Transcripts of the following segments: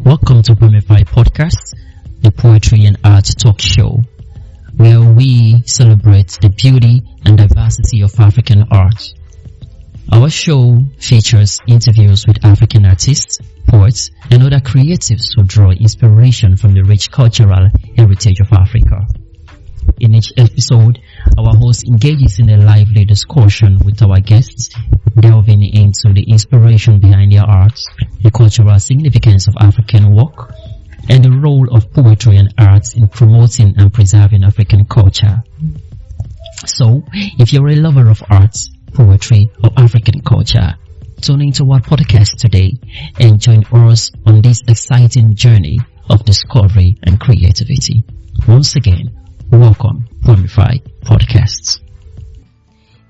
Welcome to Poemify Podcast, the poetry and art talk show, where we celebrate the beauty and diversity of African art. Our show features interviews with African artists, poets, and other creatives who draw inspiration from the rich cultural heritage of Africa. In each episode, our host engages in a lively discussion with our guests, delving into the inspiration behind their art, the cultural significance of African work, and the role of poetry and art in promoting and preserving African culture. So, if you're a lover of art, poetry, or African culture, tune into our podcast today and join us on this exciting journey of discovery and creativity. Once again, welcome, Poemify Podcast.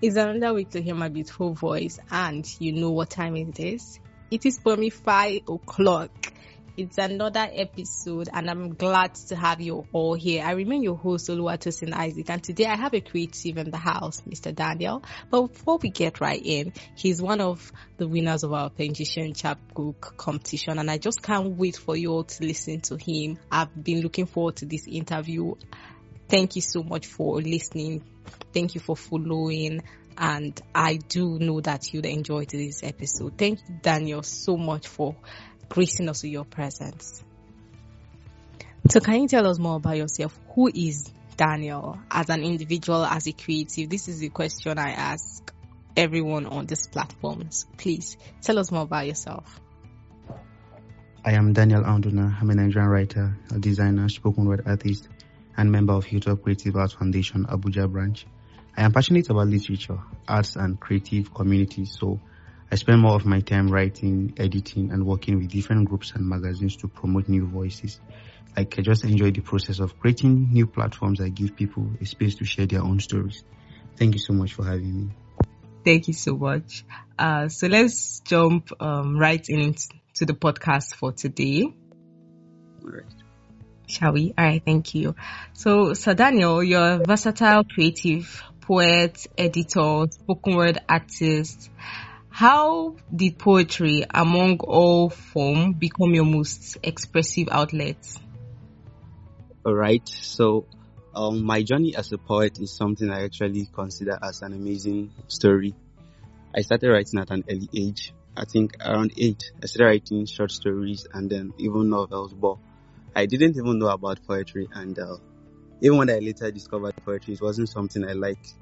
It's another week to hear my beautiful voice, and you know what time it is. It is Poemify o'clock. It's another episode, and I'm glad to have you all here. I remain your host, Oluwatosin Isaac, and today I have a creative in the house, Mr. Daniel. But before we get right in, he's one of the winners of our Pension Chapbook competition, and I just can't wait for you all to listen to him. I've been looking forward to this interview. Thank you so much for listening. Thank you for following. And I do know that you'd enjoy this episode. Thank you, Daniel, so much for gracing us with your presence. So can you tell us more about yourself? Who is Daniel as an individual, as a creative? This is the question I ask everyone on this platform. So please tell us more about yourself. I am Daniel Aondona. I'm a Nigerian writer, a designer, spoken word artist, and member of Hilltop Creative Arts Foundation, Abuja branch. I am passionate about literature, arts, and creative communities, so I spend more of my time writing, editing, and working with different groups and magazines to promote new voices. I just enjoy the process of creating new platforms that give people a space to share their own stories. Thank you so much for having me. Thank you so much. So let's jump right into the podcast for today. All right. Shall we? All right, thank you. So, Sir Daniel, you're a versatile creative poet, editor, spoken word artist. How did poetry, among all forms, become your most expressive outlet? All right. So, my journey as a poet is something I actually consider as an amazing story. I started writing at an early age. I think around 8, I started writing short stories and then even novels, but I didn't even know about poetry, and even when I later discovered poetry, it wasn't something I liked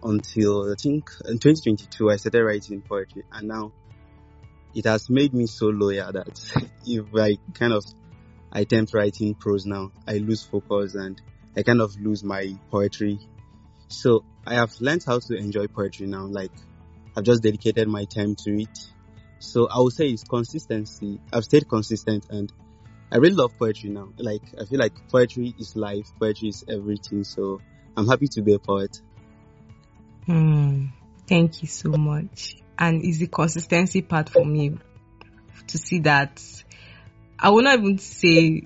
until I think in 2022 I started writing poetry, and now it has made me so loyal that if I attempt writing prose now, I lose focus and I kind of lose my poetry. So I have learned how to enjoy poetry now. Like, I've just dedicated my time to it. So I would say it's consistency. I've stayed consistent, and I really love poetry now. Like, I feel like poetry is life, poetry is everything. So I'm happy to be a poet. Thank you so much. And it's the consistency part for me to see that. I will not even say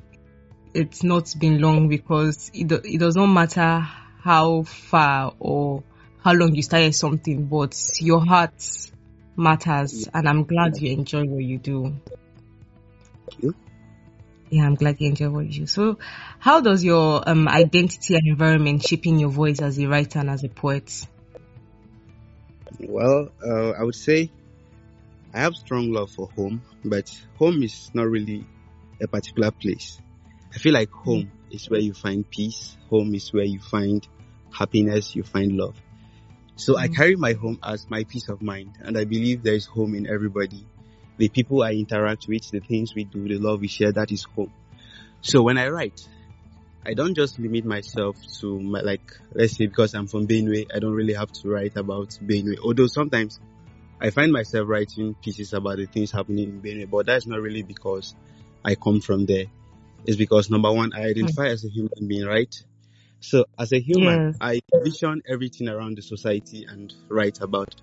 it's not been long, because it does not matter how far or how long you started something, but your heart matters. And I'm glad you enjoy what you do. Thank you. Yeah, I'm glad you enjoy what you do. So, how does your identity and environment shaping your voice as a writer and as a poet? Well, I would say I have strong love for home, but home is not really a particular place. I feel like home is where you find peace. Home is where you find happiness, you find love. So I carry my home as my peace of mind, and I believe there is home in everybody. The people I interact with, the things we do, the love we share, that is home. So when I write, I don't just limit myself to let's say because I'm from Benue, I don't really have to write about Benue. Although sometimes I find myself writing pieces about the things happening in Benue, but that's not really because I come from there. It's because, number one, I identify as a human being, right? So as a human, I vision everything around the society and write about.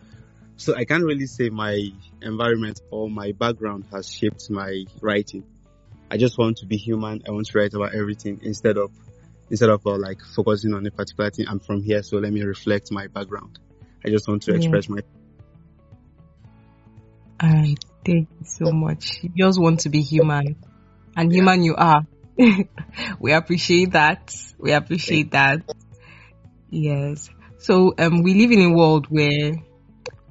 So I can't really say my environment or my background has shaped my writing. I just want to be human. I want to write about everything instead of focusing on a particular thing. I'm from here, so let me reflect my background. I just want to express my. All right, thank you so much. You just want to be human. and human you are. We appreciate that. We appreciate that. Yes. So we live in a world where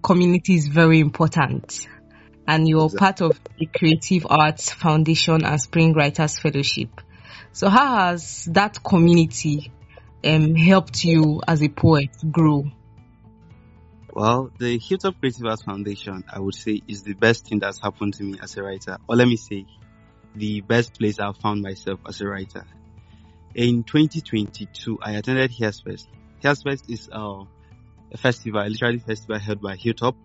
community is very important, and you're part of the Creative Arts Foundation and Spring Writers Fellowship. So how has that community helped you as a poet grow? Well, the Hilltop Creative Arts Foundation, I would say, is the best thing that's happened to me as a writer. Or let me say, the best place I've found myself as a writer. In 2022, I attended Here's Fest. Here's Fest is a festival, a literary festival held by Hilltop.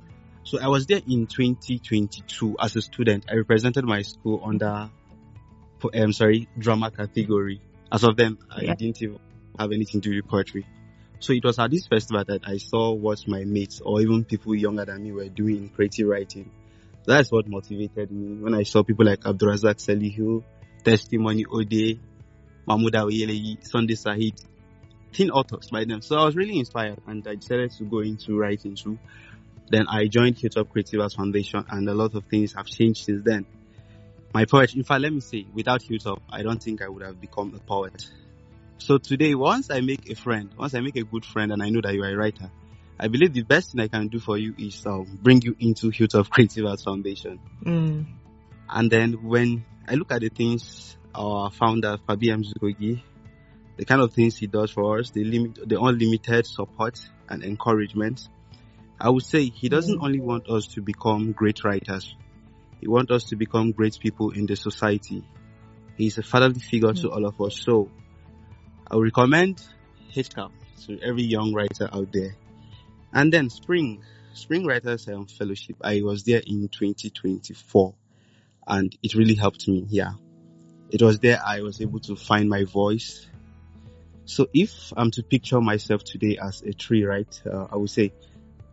So I was there in 2022 as a student. I represented my school under drama category. As of then, I didn't even have anything to do with poetry. So it was at this festival that I saw what my mates or even people younger than me were doing in creative writing. That's what motivated me when I saw people like Abdurazak Salihu, Testimony Ode, Mahmoud Awiyeleyi, Sunday Sahid, teen authors by them. So I was really inspired and I decided to go into writing too. Then I joined Hilltop Creative Arts Foundation and a lot of things have changed since then. My poetry, in fact, let me say, without Hilltop, I don't think I would have become a poet. So today, once I make a good friend and I know that you are a writer, I believe the best thing I can do for you is bring you into Hilltop Creative Arts Foundation. And then when I look at the things our founder, Fabi Mzukogi, the kind of things he does for us, the unlimited support and encouragement, I would say he doesn't only want us to become great writers. He wants us to become great people in the society. He's a fatherly figure to all of us. So I would recommend HCAP to every young writer out there. And then Spring Writers Fellowship. I was there in 2024 and it really helped me. Yeah. It was there I was able to find my voice. So if I'm to picture myself today as a tree, right, I would say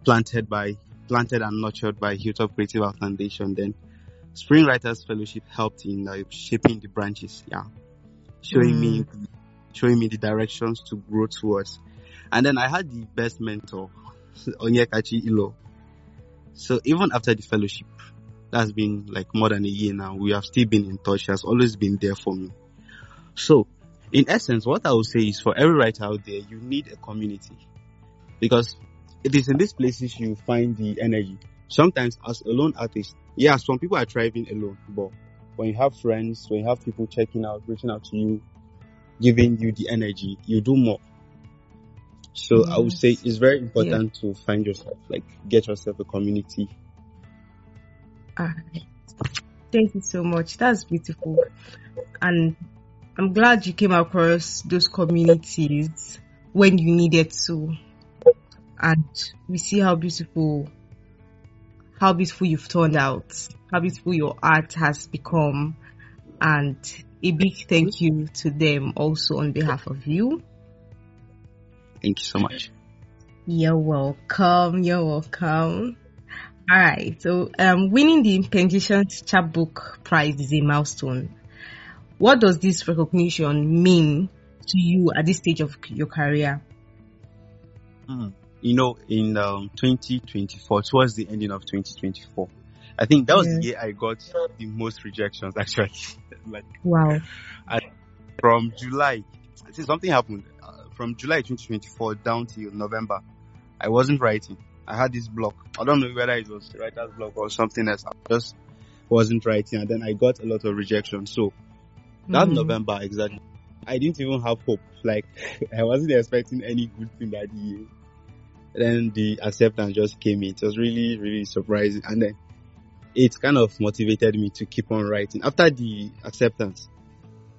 planted and nurtured by Hilltop Creative Arts Foundation, then Spring Writers Fellowship helped in shaping the branches, showing me the directions to grow towards. And then I had the best mentor, Onyekachi Ilo. So even after the fellowship, that's been like more than a year now, we have still been in touch. She has always been there for me. So in essence, what I would say is for every writer out there, you need a community, because it is in these places you find the energy. Sometimes as a lone artist, some people are thriving alone, but when you have friends, when you have people reaching out to you, giving you the energy, you do more. So I would say it's very important to find yourself, get yourself a community. Thank you so much. That's beautiful. And I'm glad you came across those communities when you needed to. And we see how beautiful you've turned out, how beautiful your art has become. And a big thank you to them also on behalf of you. Thank you so much. You're welcome. All right. So, winning the Pensions Chapbook Prize is a milestone. What does this recognition mean to you at this stage of your career? In 2024, towards the ending of 2024, I think that was the year I got the most rejections, actually. Wow. From July, something happened. From July 2024 down till November, I wasn't writing. I had this block. I don't know whether it was writer's block or something else. I just wasn't writing, and then I got a lot of rejection. So that November, exactly, I didn't even have hope. I wasn't expecting any good thing that year. Then the acceptance just came in. It was really, really surprising. And then it kind of motivated me to keep on writing. After the acceptance,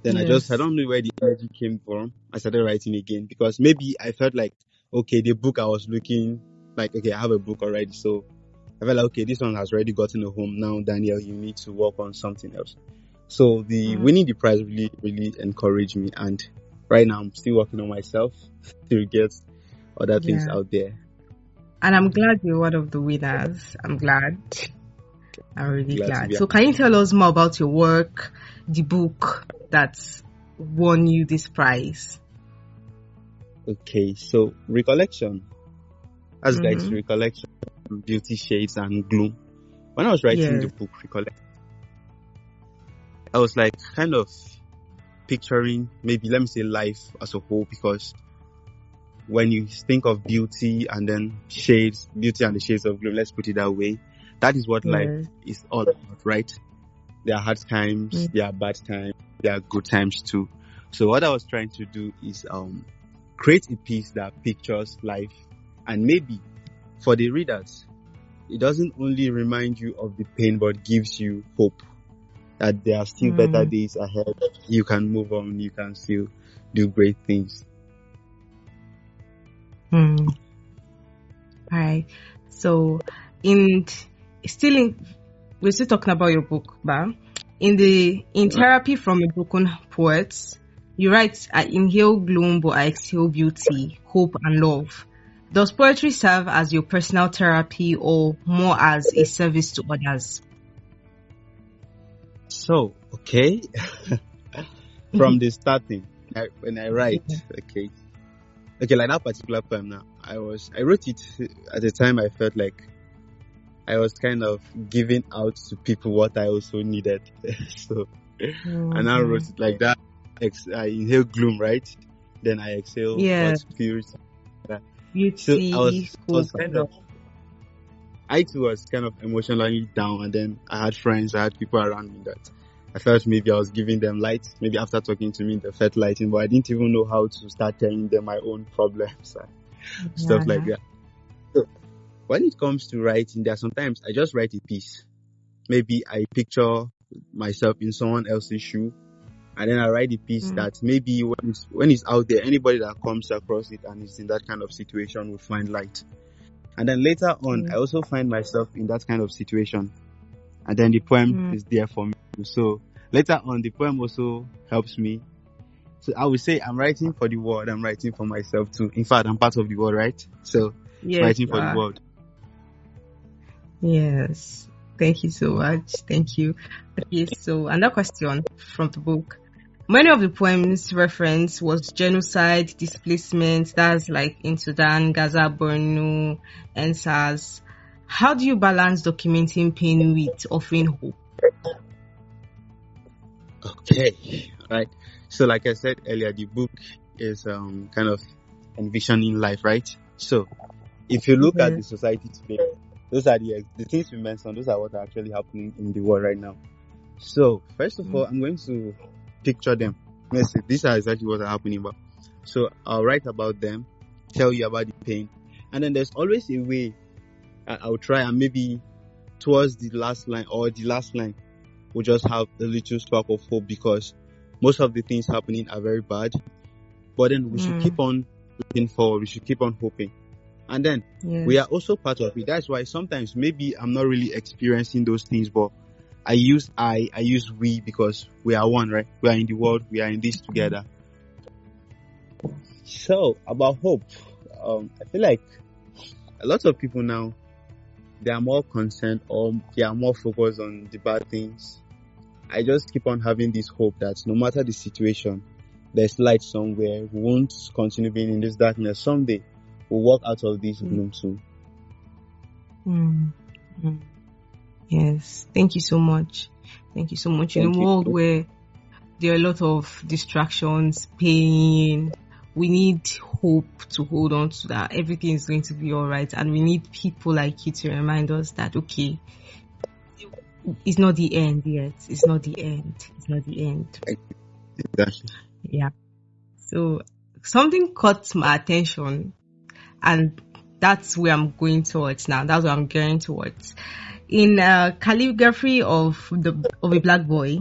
then I don't know where the energy came from. I started writing again because maybe I felt the book I was looking I have a book already. So I felt this one has already gotten a home. Now, Daniel, you need to work on something else. So the winning the prize really, really encouraged me. And right now I'm still working on myself to get other things out there. And I'm glad you're one of the winners. I'm really glad. So can you tell us more about your work, the book that's won you this prize? Okay, so Recollection. As guys, Recollection, Beauty Shades and Gloom. When I was writing the book Recollection, I was like kind of picturing, maybe let me say, life as a whole, because when you think of beauty and then shades, beauty and the shades of gloom, let's put it that way, that is what life is all about, right? There are hard times, there are bad times, there are good times too. So what I was trying to do is create a piece that pictures life, and maybe for the readers, it doesn't only remind you of the pain, but gives you hope that there are still better days ahead. You can move on, you can still do great things. All right. So we're still talking about your book, but in Therapy from a Broken Poet, you write, I inhale gloom, but I exhale beauty, hope, and love. Does poetry serve as your personal therapy or more as a service to others? So, okay. From the starting, when I write, okay, like that particular poem now, I wrote it at the time I felt like I was kind of giving out to people what I also needed. So, and I wrote it like that. I inhale gloom, right? Then I exhale purity. So I too was kind of emotionally down, and then I had friends, I had people around me that I felt maybe I was giving them light. Maybe after talking to me, they felt lighting, but I didn't even know how to start telling them my own problems and stuff like that. So when it comes to writing, there are sometimes I just write a piece. Maybe I picture myself in someone else's shoe, and then I write a piece that maybe when it's out there, anybody that comes across it and is in that kind of situation will find light. And then later on, I also find myself in that kind of situation, and then the poem is there for me. So later on, the poem also helps me. So I would say I'm writing for the world, I'm writing for myself too. In fact, I'm part of the world, right? So writing for the world. Yes. Thank you so much. Thank you. Okay, so another question from the book. Many of the poems reference was genocide, displacement, that's like in Sudan, Gaza, Borno, and SARS. How do you balance documenting pain with offering hope? Okay, right. So like I said earlier, the book is kind of envisioning life, right? So if you look at the society today, those are the things we mentioned, those are what are actually happening in the world right now. So first of all, I'm going to picture them. Let's say these are exactly what are happening about. So I'll write about them, tell you about the pain, and then there's always a way I'll try, and maybe towards the last line or the last line we'll just have a little spark of hope, because most of the things happening are very bad, but then we should keep on looking forward, we should keep on hoping. And then we are also part of it. That's why sometimes maybe I'm not really experiencing those things, but I use we, because we are one, right? We are in the world, we are in this together. So about hope, I feel like a lot of people now, they are more concerned, or they are more focused on the bad things. I just keep on having this hope that no matter the situation, there's light somewhere. We won't continue being in this darkness. Someday we'll walk out of this gloom too. Yes, thank you so much. Thank you so much. In a world where there are a lot of distractions, pain, we need hope to hold on to that. Everything is going to be all right, and we need people like you to remind us that okay, it's not the end yet. It's not the end. It's not the end. Exactly. Yeah. So something caught my attention, and that's where I'm going towards now. That's what I'm gearing towards. In Calligraphy of a Black Boy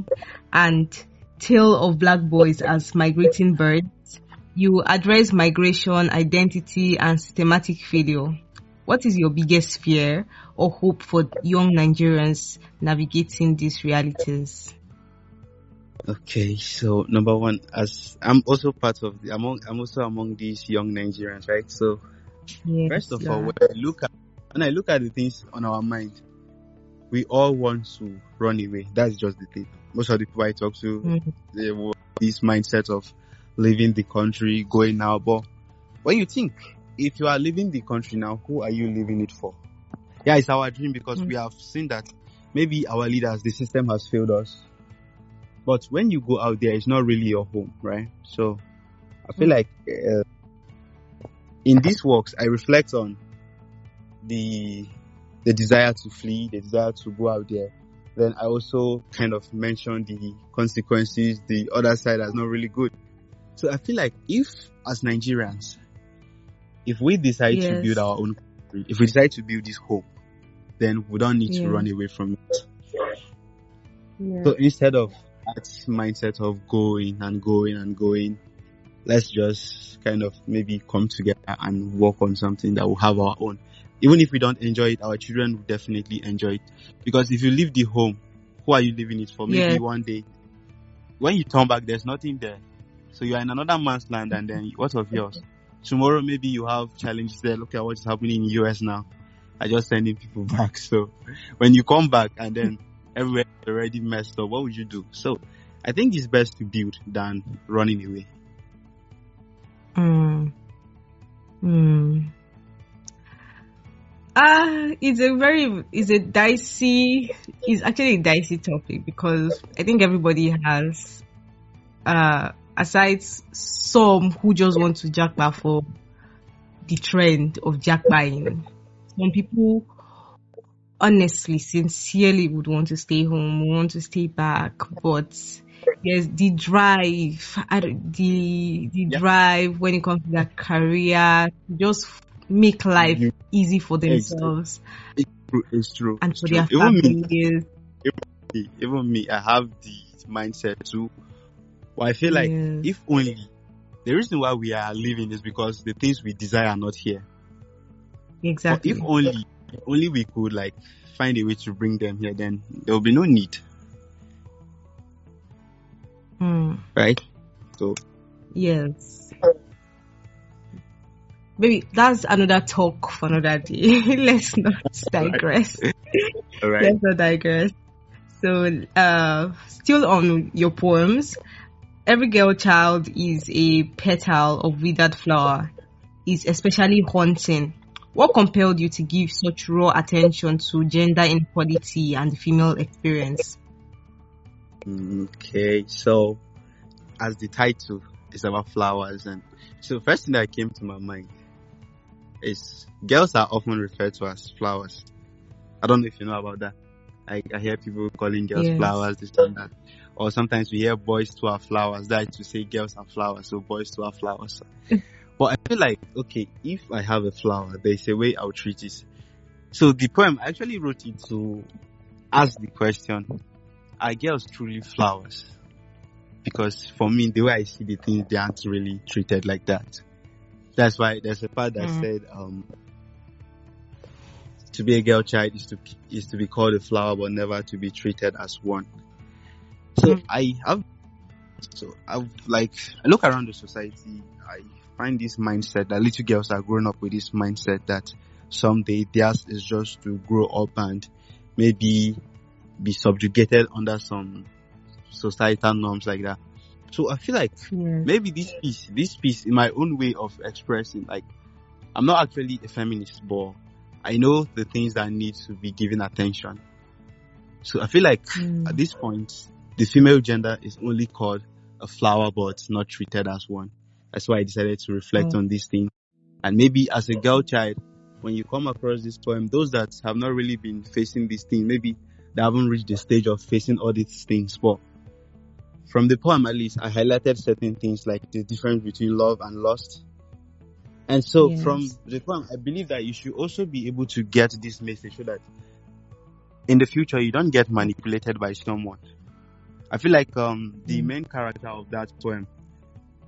and Tale of Black Boys as Migrating Birds, you address migration, identity, and systematic failure. What is your biggest fear or hope for young Nigerians navigating these realities? Okay, so number one, as I'm also part of I'm also among these young Nigerians, right? So first of all, when I look at the things on our mind, we all want to run away. That's just the thing. Most of the people I talk to, they have this mindset of leaving the country, going now. But when you think, if you are leaving the country now, who are you leaving it for? Yeah, it's our dream, because we have seen that maybe our leaders, the system has failed us. But when you go out there, it's not really your home, right? So I feel like in these walks, I reflect on the desire to flee, the desire to go out there. Then I also kind of mention the consequences, the other side that's not really good. So I feel like if, as Nigerians, if we decide to build our own country, if we decide to build this home, then we don't need to run away from it. Yeah. So instead of that mindset of going and going and going, let's just kind of maybe come together and work on something that will have our own. Even if we don't enjoy it, our children will definitely enjoy it. Because if you leave the home, who are you leaving it for? Maybe one day, when you turn back, there's nothing there. So you are in another man's land, and then what of yours? Tomorrow, maybe you have challenges there. Look at what's happening in the US now. I just sending people back. So when you come back and then everywhere is already messed up, what would you do? So I think it's best to build than running away. It's actually a dicey topic, because I think everybody has, aside some who just want to jackpot for the trend of jackpotting, some people honestly, sincerely would want to stay home, want to stay back, but yes, the drive when it comes to their career, just make life easy for themselves. It's true. And for their families. Even me, I have the mindset too. Well, I feel like if only the reason why we are living is because the things we desire are not here. Exactly. But if only we could like find a way to bring them here, then there will be no need. Right? So yes. Maybe that's another talk for another day. Let's not digress. All right. Let's not digress. So, still on your poems, every girl child is a petal of withered flower. Is especially haunting. What compelled you to give such raw attention to gender inequality and the female experience? Okay, so as the title is about flowers, and so first thing that came to my mind is girls are often referred to as flowers. I don't know if you know about that. I hear people calling girls flowers, this and that. Or sometimes we hear boys too are flowers. That is to say girls are flowers, so boys too are flowers. But I feel like, okay, if I have a flower, there's a way I'll treat it. So the poem, I actually wrote it to ask the question, are girls truly flowers? Because for me, the way I see the things, they aren't really treated like that. That's why there's a part that said, to be a girl child is to be called a flower, but never to be treated as one. So I look around the society, I find this mindset that little girls are growing up with this mindset that someday theirs is just to grow up and maybe be subjugated under some societal norms like that. So I feel like maybe this piece in my own way of expressing, like, I'm not actually a feminist, but I know the things that need to be given attention. So I feel like at this point, the female gender is only called a flower, but not treated as one. That's why I decided to reflect on this thing. And maybe as a girl child, when you come across this poem, those that have not really been facing this thing, maybe they haven't reached the stage of facing all these things. But from the poem, at least, I highlighted certain things like the difference between love and lust. And so from the poem, I believe that you should also be able to get this message so that in the future, you don't get manipulated by someone. I feel like the main character of that poem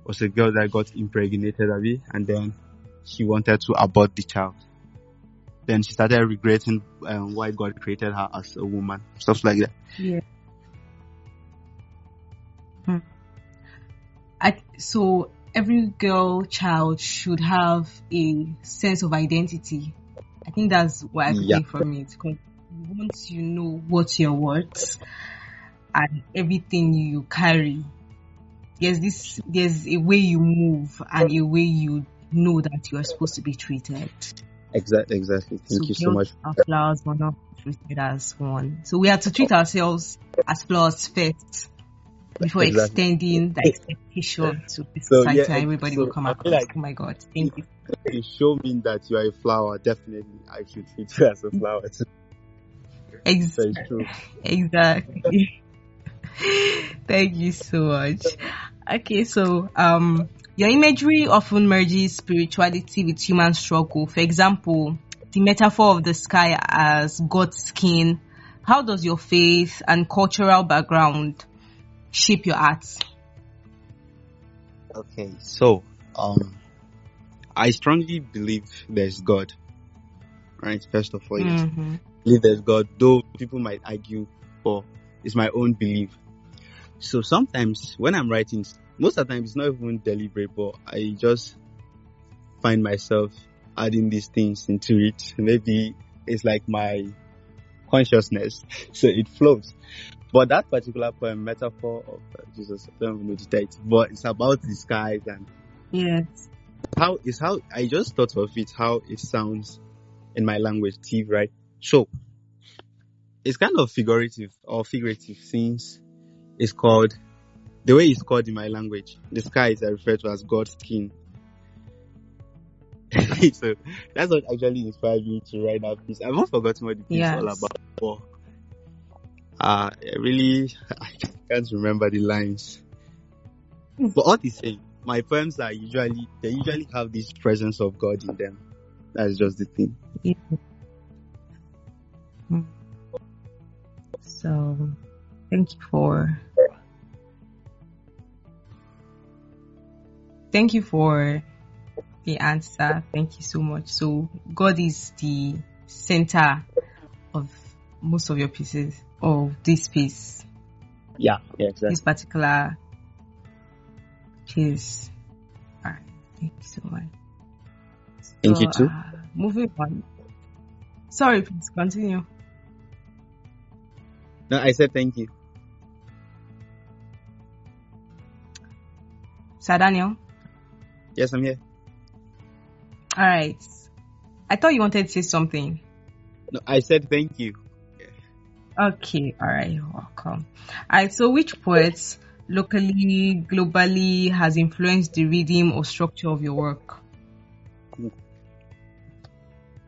was a girl that got impregnated, and then she wanted to abort the child. Then she started regretting why God created her as a woman, stuff like that. Yeah. So every girl child should have a sense of identity. I think that's what I take from it. Because once you know what you're worth and everything you carry, there's a way you move and a way you know that you are supposed to be treated. Exactly. Thank you so much. Our flowers were not treated as one. So we have to treat ourselves as flowers first. before Exactly. extending the expectation to the So society, yeah, and everybody will come I feel across. like Oh my God, thank you. if you show me that you are a flower, definitely I should treat you as a flower too. So it's true. Exactly. Thank you so much. Okay, so your imagery often merges spirituality with human struggle. For example, the metaphor of the sky as God's skin. How does your faith and cultural background shape your art? Okay, so I strongly believe there's God. Right, first of all, yes. Mm-hmm. Believe there's God, though people might argue, but it's my own belief. So sometimes when I'm writing, most of the time it's not even deliberate, but I just find myself adding these things into it. Maybe it's like my consciousness, so it flows. But that particular poem, Metaphor of Jesus, I don't even know the title, but it's about the skies and Yes. how I just thought of it, how it sounds in my language, Tiv, right? So it's kind of figurative since it's called, the way it's called in my language, the skies are referred to as God's skin. So that's what actually inspired me to write that piece. I've not forgotten what the piece is all about, but I can't remember the lines. But all the same, my poems are usually have this presence of God in them. That's just the thing. Yeah. So, thank you for the answer. Thank you so much. So, God is the center of most of your pieces, of this piece. Yeah, exactly. This particular piece. All right. Thank you so much. Thank you too. Moving on. Sorry, please continue. No, I said thank you. Sir Daniel? Yes, I'm here. All right. I thought you wanted to say something. No, I said thank you. Okay, all right, you're welcome. All right, so which poet, locally, globally, has influenced the rhythm or structure of your work?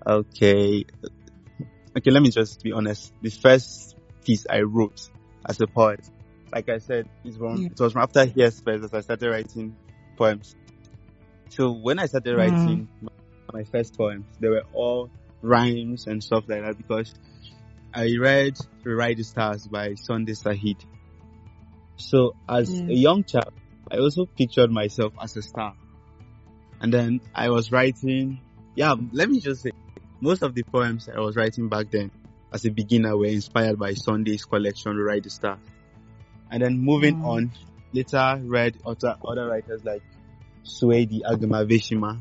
Okay, let me just be honest. The first piece I wrote as a poet, like I said, it was from after Here's First that I started writing poems. So when I started writing my first poems, they were all rhymes and stuff like that, because I read Rewrite the Stars by Sunday Sahid. So as a young child, I also pictured myself as a star. And then I was writing, let me just say, most of the poems I was writing back then as a beginner were inspired by Sunday's collection, Rewrite the Stars. And then moving on, later read other writers like Suedi Agamaveshima.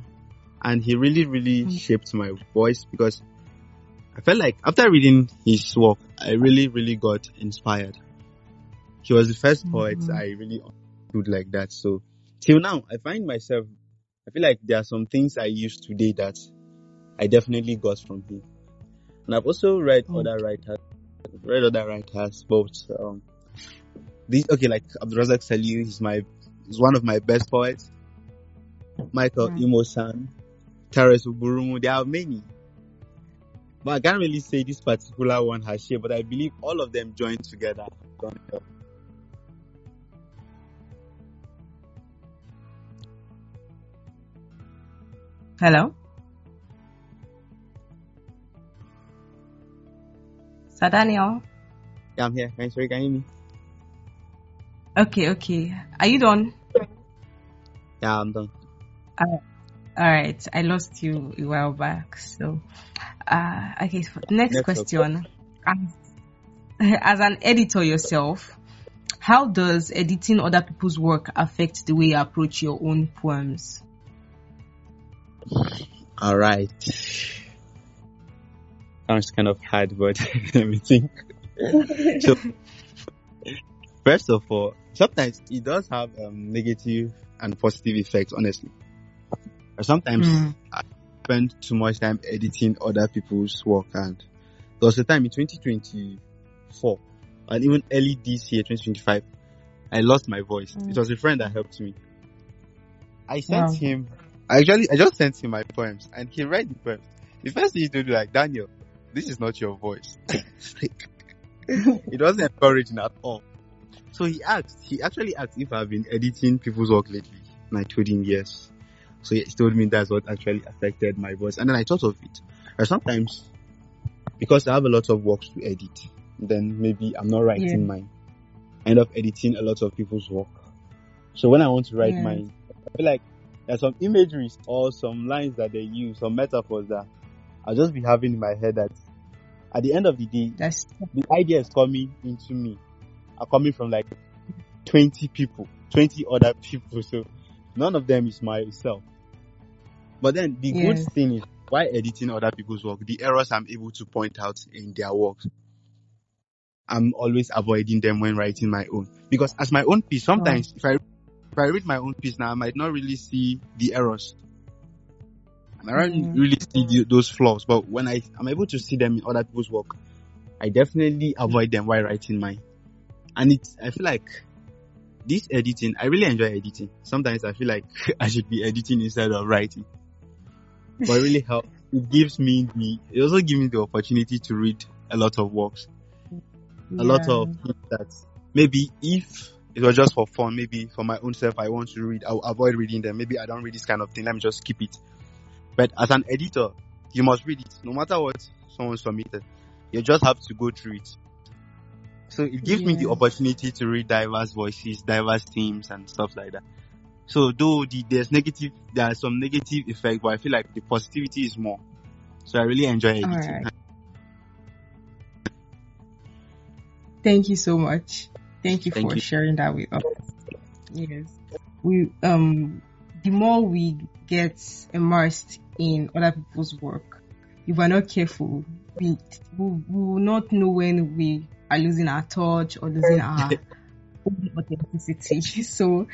And he really, really shaped my voice, because I felt like after reading his work, I really, really got inspired. He was the first poet I really understood like that. So till now, I feel like there are some things I use today that I definitely got from him. And I've also read other writers, but like Abdulrazak Saliu, he's one of my best poets. Michael Imosan, Taras Uburumu, there are many. But I can't really say this particular one has shaped, but I believe all of them joined together. Hello? Sir Daniel? Yeah, I'm here. Can you hear me? Okay. Are you done? Yeah, I'm done. All right. I lost you a while back. So, okay. Next question. As an editor yourself, how does editing other people's work affect the way you approach your own poems? All right. Sounds kind of hard, but let me think. So, first of all, sometimes it does have negative and positive effects, honestly. Sometimes I spend too much time editing other people's work, and there was a time in 2024 and even early this year, 2025, I lost my voice. It was a friend that helped me. I just sent him my poems, and he read the poems. The first thing he did was like, Daniel, this is not your voice. It wasn't encouraging at all. So he actually asked if I've been editing people's work lately. And I told him yes. So he told me that's what actually affected my voice. And then I thought of it. And sometimes, because I have a lot of works to edit, then maybe I'm not writing mine. I end up editing a lot of people's work. So when I want to write mine, I feel like there's some imageries or some lines that they use, some metaphors that I'll just be having in my head that at the end of the day, the ideas coming into me are coming from like 20 other people. So none of them is myself. But then the good thing is, while editing other people's work, the errors I'm able to point out in their work, I'm always avoiding them when writing my own. Because as my own piece, sometimes if I read my own piece now, I might not really see the errors. I might not really see those flaws. But when I'm able to see them in other people's work, I definitely avoid them while writing mine. And I feel like this editing, I really enjoy editing. Sometimes I feel like I should be editing instead of writing. But it really helps. It also gives me the opportunity to read a lot of works. A lot of things that maybe if it was just for fun, maybe for my own self, I want to read, I'll avoid reading them. Maybe I don't read this kind of thing. Let me just skip it. But as an editor, you must read it. No matter what someone submitted, you just have to go through it. So it gives me the opportunity to read diverse voices, diverse themes and stuff like that. So though there are some negative effects, but I feel like the positivity is more. So I really enjoy editing. Right. Thank you so much. Thank you for sharing that with us. Yes. The more we get immersed in other people's work, if we're not careful, we will not know when we are losing our touch or losing our own authenticity. So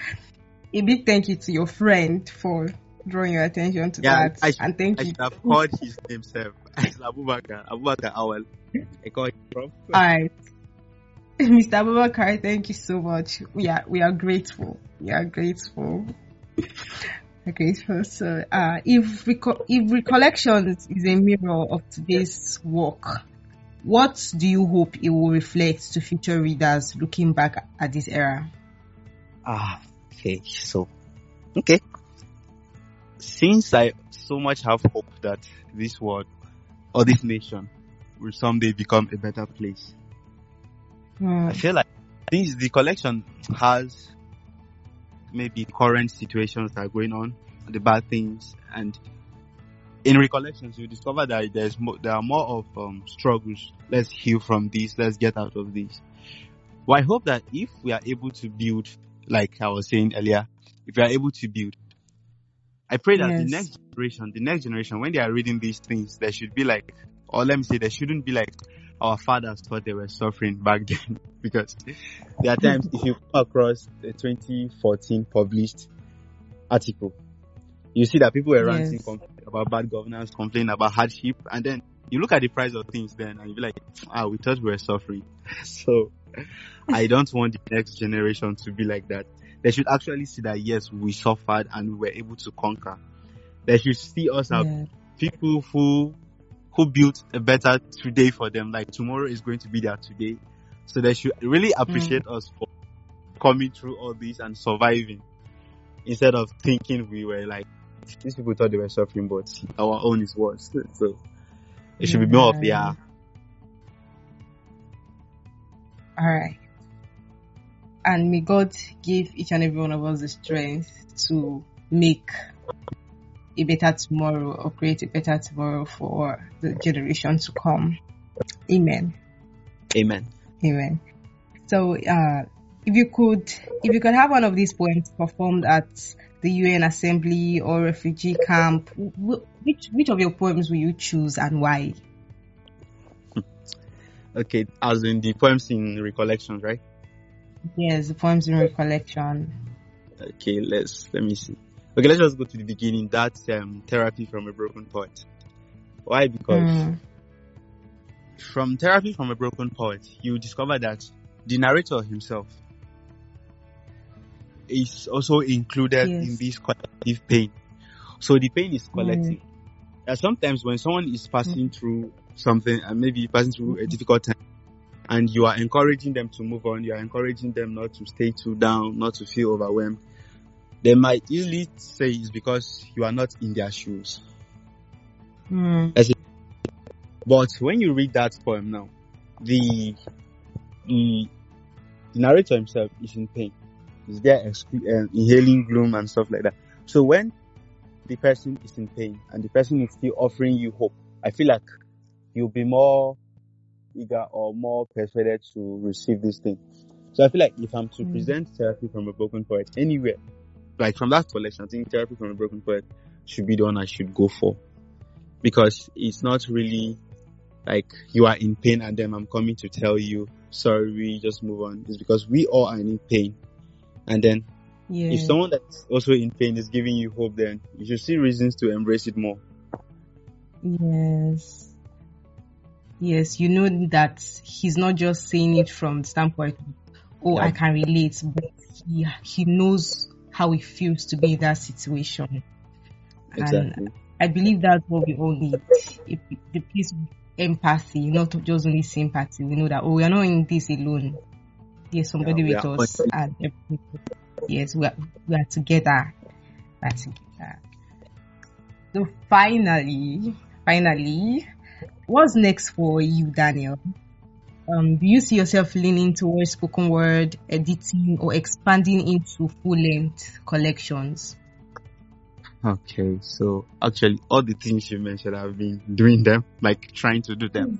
a big thank you to your friend for drawing your attention to that. And thank you. I should have called his name, sir. Abubakar Awal. I called him from. Alright. Mr. Abubakar, thank you so much. We are grateful. We are grateful. We're grateful. So, if recollections is a mirror of today's work, what do you hope it will reflect to future readers looking back at this era? Okay. So, since I so much have hope that this world or this nation will someday become a better place, I feel like the collection has maybe current situations that are going on, the bad things, and in recollections you discover that there are more of struggles. Let's heal from this. Let's get out of this. Well, I hope that if we are able to build, like I was saying earlier, if we are able to build, I pray that the next generation, when they are reading these things, they should be like, or let me say, they shouldn't be like our fathers thought they were suffering back then. Because there are times, if you come across the 2014 published article, you see that people were ranting about bad governance, complaining about hardship, and then you look at the price of things then, and you be like, we thought we were suffering. So I don't want the next generation to be like that. They should actually see that yes, we suffered and we were able to conquer. They should see us as people who built a better today for them. Like tomorrow is going to be their today. So they should really appreciate us for coming through all this and surviving, instead of thinking we were like, these people thought they were suffering, but our own is worse. So it should be more of Alright. And may God give each and every one of us the strength to make a better tomorrow or create a better tomorrow for the generation to come. Amen. Amen. Amen. So, if you could have one of these poems performed at the UN Assembly or refugee camp, which of your poems will you choose and why? Okay, as in the poems in recollections, right? Yes, the poems in recollection. Okay, let me see. Okay, let's just go to the beginning. That's Therapy from a Broken Poet. Why? Because from Therapy from a Broken Poet, you discover that the narrator himself is also included Yes. in this collective pain. So the pain is collective. Sometimes when someone is passing through something and maybe passing through a difficult time, and you are encouraging them to move on, you are encouraging them not to stay too down, not to feel overwhelmed, they might easily say it's because you are not in their shoes. But when you read that poem now, the narrator himself is in pain. He's there inhaling gloom and stuff like that. So when the person is in pain and the person is still offering you hope, I feel like you'll be more eager or more persuaded to receive this thing. So I feel like if I'm to present therapy from a broken poet anywhere, like from that collection, I think therapy from a broken poet should be the one I should go for. Because it's not really like you are in pain and then I'm coming to tell you, sorry, just move on. It's because we all are in pain. And then if someone that's also in pain is giving you hope, then you should see reasons to embrace it more. Yes, you know that he's not just saying it from the standpoint, I can relate, but he knows how it feels to be in that situation. Exactly. And I believe that's what we all need. The piece of empathy, not just only sympathy. We know that, we are not in this alone. There's somebody with us, and yes, we are together. So finally, what's next for you, Daniel? Do you see yourself leaning towards spoken word, editing, or expanding into full-length collections? Okay, so actually all the things you mentioned, I've been doing them, like trying to do them.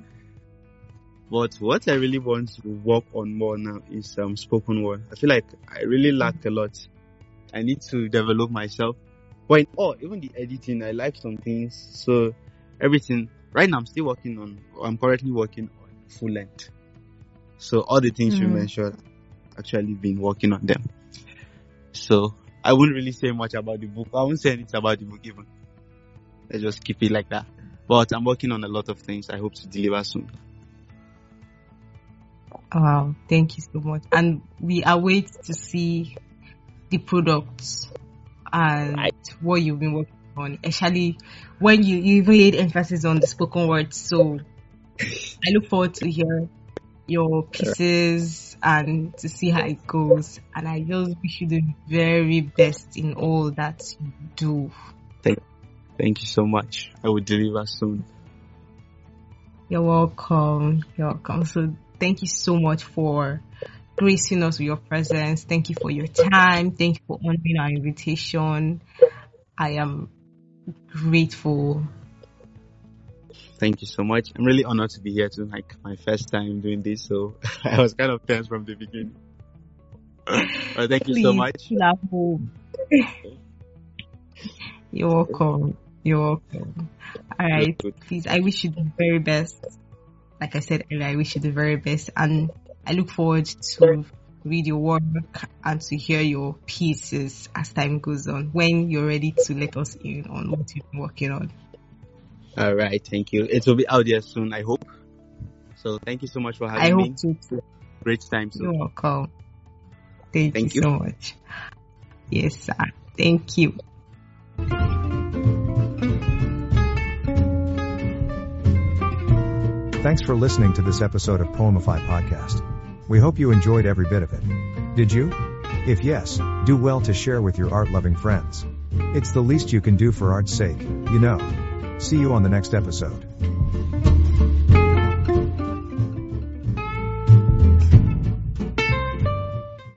But what I really want to work on more now is spoken word. I feel like I really lack a lot. I need to develop myself. But even the editing, I like some things. So everything, right now I'm currently working on full length. So all the things you mentioned, actually been working on them. So I wouldn't really say much about the book. I won't say anything about the book even. Let's just keep it like that. But I'm working on a lot of things. I hope to deliver soon. Wow, thank you so much. And we await to see the products and what you've been working on, especially when you even laid emphasis on the spoken word. So I look forward to hear your pieces and to see how it goes. And I just wish you the very best in all that you do. Thank you so much. I will deliver soon. You're welcome. So thank you so much for gracing us with your presence. Thank you for your time. Thank you for honoring our invitation. I am grateful. Thank you so much. I'm really honored to be here too. Like my first time doing this, so I was kind of tense from the beginning. But thank you so much. You're welcome. All right. Please, I wish you the very best. Like I said earlier, I wish you the very best, and I look forward to read your work and to hear your pieces as time goes on, when you're ready to let us in on what you've been working on. All right, thank you. It will be out there soon, I hope. So thank you so much for having me. I hope so too. Great time. So. You're welcome. Thank you so much. Yes, sir. Thank you. Thanks for listening to this episode of Poemify Podcast. We hope you enjoyed every bit of it. Did you? If yes, do well to share with your art-loving friends. It's the least you can do for art's sake, you know. See you on the next episode.